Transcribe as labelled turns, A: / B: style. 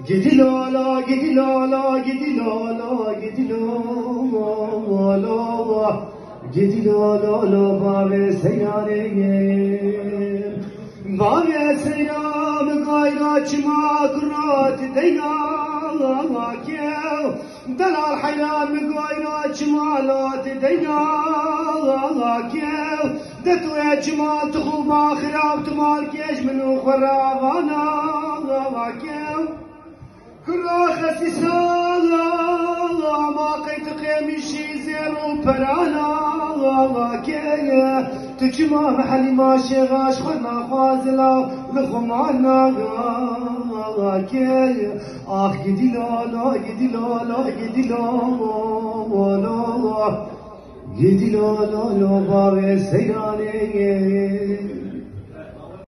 A: Gidi lala, gidi lala, gidi lala, gidi lala, gidi lala, bave seyareyen, bave seyam gayra çima kurat deyakev, dalal hayran gayra çimalat deyakev, detu çimal tuğba khirab tumal keş minu kharavana kev. كراخة سالا ما قيت قيمشي زيرو برانا كيا تجمع محلي ماشي غاش خلنا خازلا لخمانا كيا آخ جدي لا لا جدي لا لا جدي لا لا جدي لا لا لا بابي سيراني